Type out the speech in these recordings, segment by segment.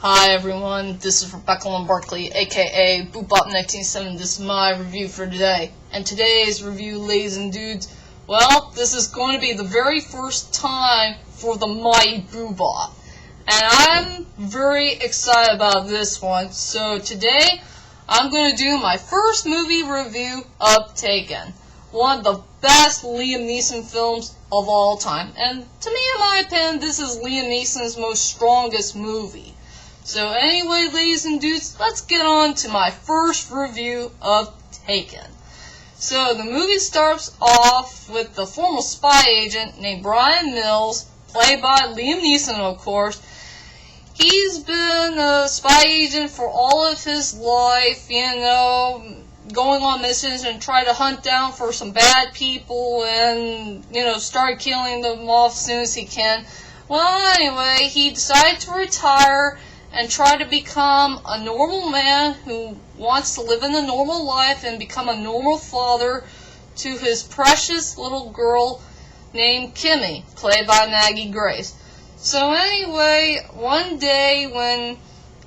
Hi everyone, this is Rebecca Barkley, aka Boopbop1987. This is my review for today. And today's review, ladies and dudes, well, this is going to be the very first time for the Mighty Boobop. And I'm very excited about this one. So today, I'm going to do my first movie review of Taken. One of the best Liam Neeson films of all time. And to me, in my opinion, this is Liam Neeson's most strongest movie. So anyway, ladies and dudes, let's get on to my first review of Taken. So the movie starts off with the former spy agent named Brian Mills, played by Liam Neeson, of course. He's been a spy agent for all of his life, going on missions and try to hunt down for some bad people and, start killing them off as soon as he can. Well, anyway, he decided to retire and try to become a normal man who wants to live in a normal life and become a normal father to his precious little girl named Kimmy, played by Maggie Grace. So anyway, one day when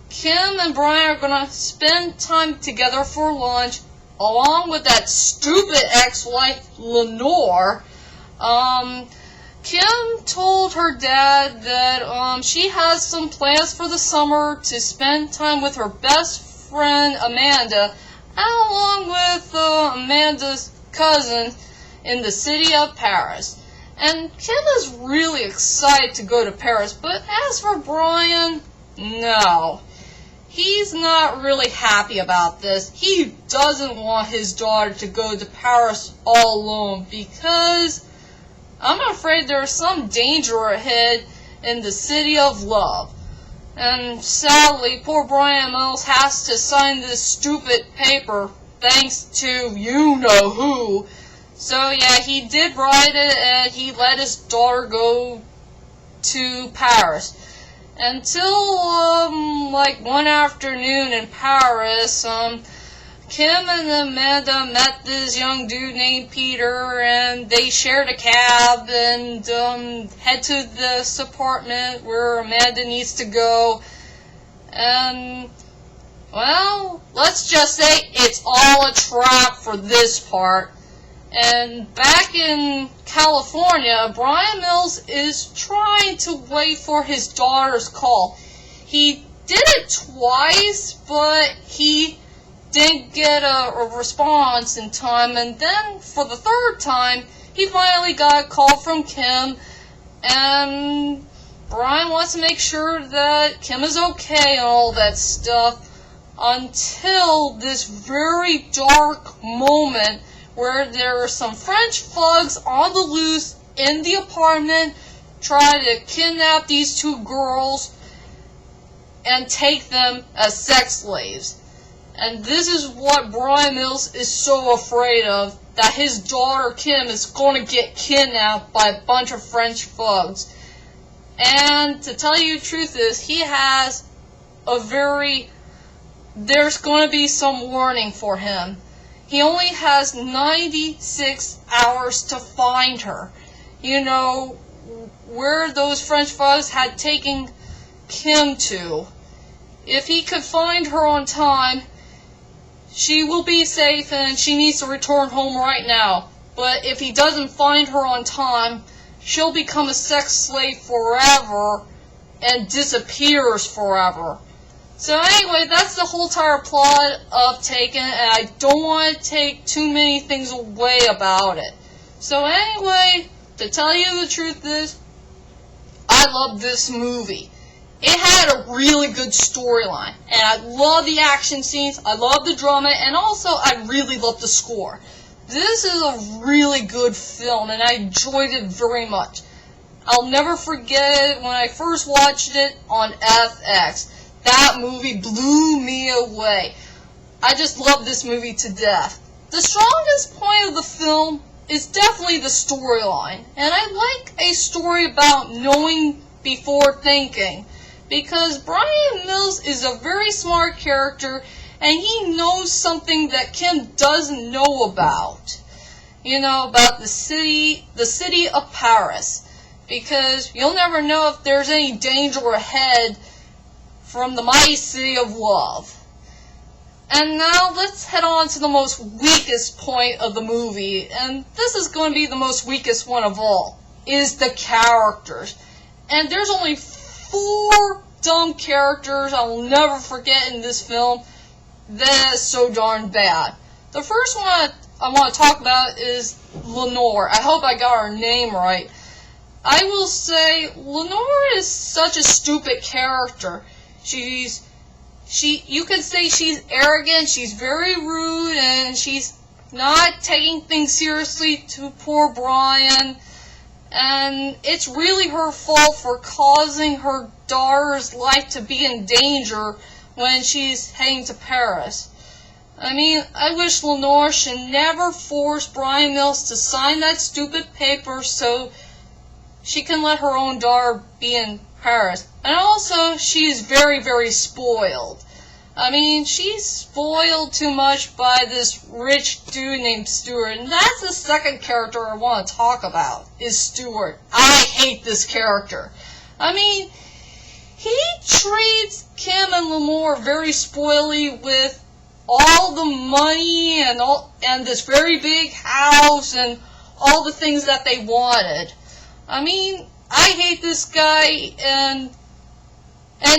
Kim and Brian are going to spend time together for lunch, along with that stupid ex-wife Lenore, Kim told her dad that she has some plans for the summer to spend time with her best friend Amanda, along with Amanda's cousin in the city of Paris. And Kim is really excited to go to Paris, but as for Brian, no. He's not really happy about this. He doesn't want his daughter to go to Paris all alone because I'm afraid there's some danger ahead in the city of love. And sadly, poor Brian Mills has to sign this stupid paper thanks to you-know-who. So yeah, he did write it and he let his daughter go to Paris. Until, one afternoon in Paris, Kim and Amanda met this young dude named Peter, and they shared a cab and head to this apartment where Amanda needs to go. And, well, let's just say it's all a trap for this part. And back in California, Brian Mills is trying to wait for his daughter's call. He did it twice, but he didn't get a response in time, and then for the third time, he finally got a call from Kim, and Brian wants to make sure that Kim is okay and all that stuff, until this very dark moment where there are some French thugs on the loose in the apartment trying to kidnap these two girls and take them as sex slaves. And this is what Brian Mills is so afraid of, that his daughter Kim is going to get kidnapped by a bunch of French thugs. And to tell you the truth is, he has there's going to be some warning for him. He only has 96 hours to find her. Where those French thugs had taken Kim to. If he could find her on time, she will be safe and she needs to return home right now. But if he doesn't find her on time, she'll become a sex slave forever and disappears forever. So anyway, that's the whole entire plot of Taken, and I don't want to take too many things away about it. So anyway, to tell you the truth is, I love this movie. It had a really good storyline, and I love the action scenes, I love the drama, and also I really love the score. This is a really good film, and I enjoyed it very much. I'll never forget it when I first watched it on FX. That movie blew me away. I just love this movie to death. The strongest point of the film is definitely the storyline, and I like a story about knowing before thinking. Because Brian Mills is a very smart character, and he knows something that Kim doesn't know about. About the city of Paris. Because you'll never know if there's any danger ahead from the mighty city of love. And now let's head on to the most weakest point of the movie, and this is going to be the most weakest one of all, is the characters. And there's only 4 dumb characters I will never forget in this film that is so darn bad. The first one I want to talk about is Lenore. I hope I got her name right. I will say Lenore is such a stupid character. You could say she's arrogant, she's very rude, and she's not taking things seriously to poor Brian. And it's really her fault for causing her daughter's life to be in danger when she's heading to Paris. I mean, I wish Lenore should never force Brian Mills to sign that stupid paper so she can let her own daughter be in Paris. And also, she's very, very spoiled. I mean, she's spoiled too much by this rich dude named Stuart. And that's the second character I want to talk about, is Stuart. I hate this character. I mean, he treats Kim and Lenore very spoily with all the money and this very big house and all the things that they wanted. I mean, I hate this guy, and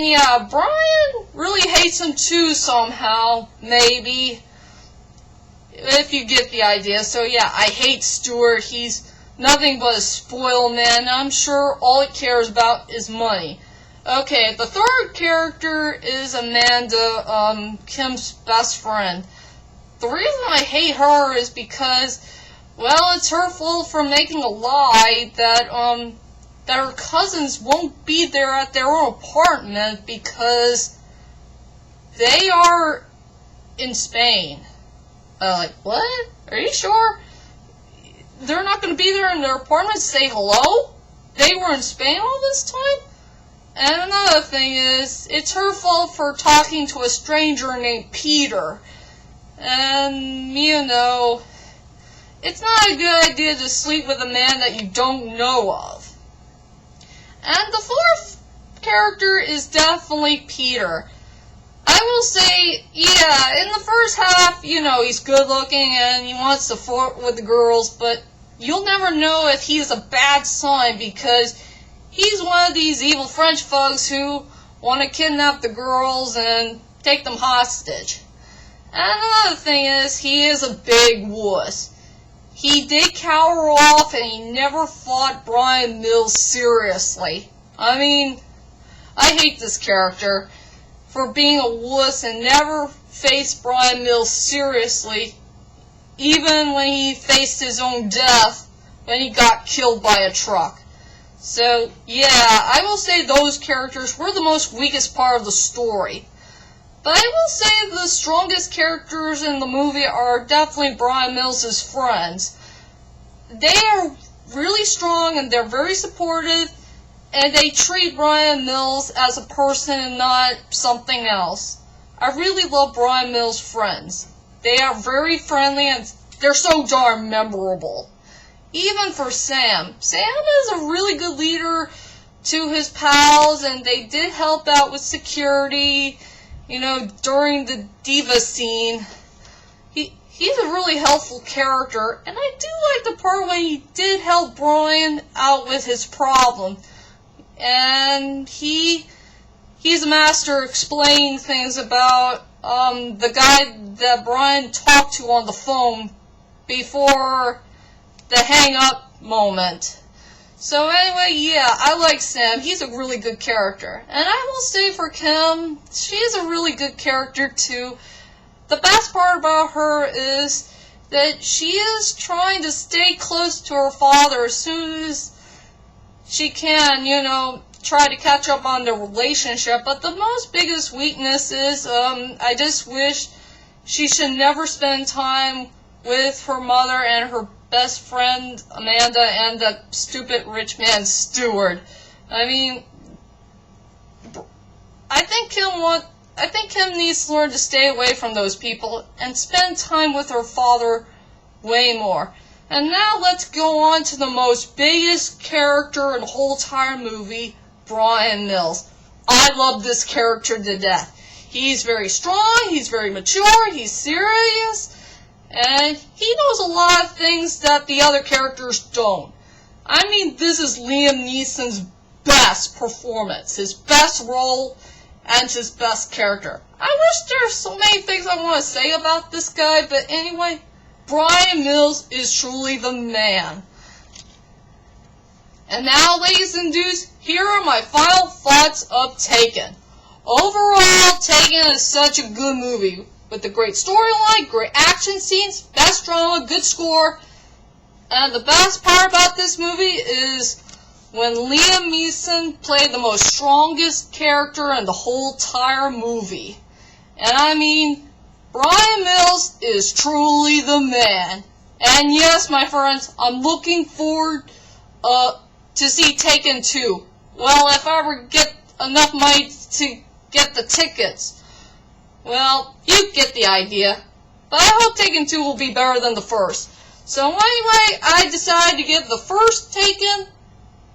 yeah, Brian really hates him too somehow, maybe, if you get the idea. So yeah, I hate Stuart. He's nothing but a spoiled man. I'm sure all he cares about is money. Okay, the third character is Amanda, Kim's best friend. The reason I hate her is because, well, it's her fault for making a lie that her cousins won't be there at their own apartment because they are in Spain. Like, what? Are you sure? They're not going to be there in their apartment to say hello? They were in Spain all this time? And another thing is, it's her fault for talking to a stranger named Peter. And, you know, it's not a good idea to sleep with a man that you don't know of. And the fourth character is definitely Peter. I will say, yeah, in the first half, you know, he's good looking and he wants to flirt with the girls, but you'll never know if he's a bad son because he's one of these evil French thugs who want to kidnap the girls and take them hostage. And another thing is, he is a big wuss. He did cower off and he never fought Brian Mills seriously. I mean, I hate this character for being a wuss and never faced Brian Mills seriously, even when he faced his own death when he got killed by a truck. So, yeah, I will say those characters were the most weakest part of the story. But I will say the strongest characters in the movie are definitely Brian Mills' friends. They are really strong and they're very supportive, and they treat Brian Mills as a person and not something else. I really love Brian Mills' friends. They are very friendly and they're so darn memorable. Even for Sam. Sam is a really good leader to his pals, and they did help out with security, you know, during the diva scene. He's a really helpful character, and I do like the part when he did help Brian out with his problem. And he's a master explaining things about the guy that Brian talked to on the phone before the hang-up moment. So anyway, yeah, I like Sam. He's a really good character. And I will say for Kim, she's a really good character too. The best part about her is that she is trying to stay close to her father as soon as she can, you know, try to catch up on the relationship. But the most biggest weakness is, I just wish she should never spend time with her mother and her best friend Amanda and that stupid rich man Stuart. I mean, I think Kim needs to learn to stay away from those people and spend time with her father way more. And now let's go on to the most biggest character in the whole entire movie, Brian Mills. I love this character to death. He's very strong, he's very mature, he's serious, and he knows a lot of things that the other characters don't. I mean, this is Liam Neeson's best performance, his best role, and his best character. I wish there's so many things I want to say about this guy, but anyway, Bryan Mills is truly the man. And now, ladies and dudes, here are my final thoughts of Taken. Overall, Taken is such a good movie, with a great storyline, great action scenes, best drama, good score, and the best part about this movie is when Liam Neeson played the most strongest character in the whole entire movie. And I mean, Bryan Mills is truly the man. And yes, my friends, I'm looking forward to see Taken 2. Well, if I ever get enough money to get the tickets. Well, you get the idea. But I hope Taken 2 will be better than the first. So anyway, I decided to give the first Taken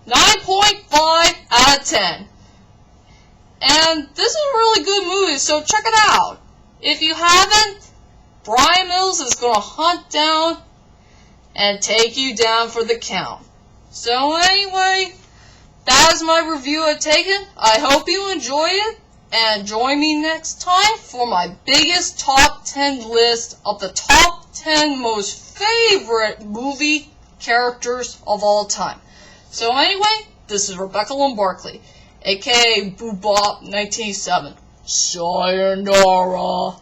9.5 out of 10. And this is a really good movie, so check it out. If you haven't, Bryan Mills is going to hunt down and take you down for the count. So anyway, that is my review of Taken. I hope you enjoy it, and join me next time for my biggest top 10 list of the top 10 most favorite movie characters of all time. So anyway, this is Rebecca Lynn Barkley, aka Boobop 1987. Sayonara.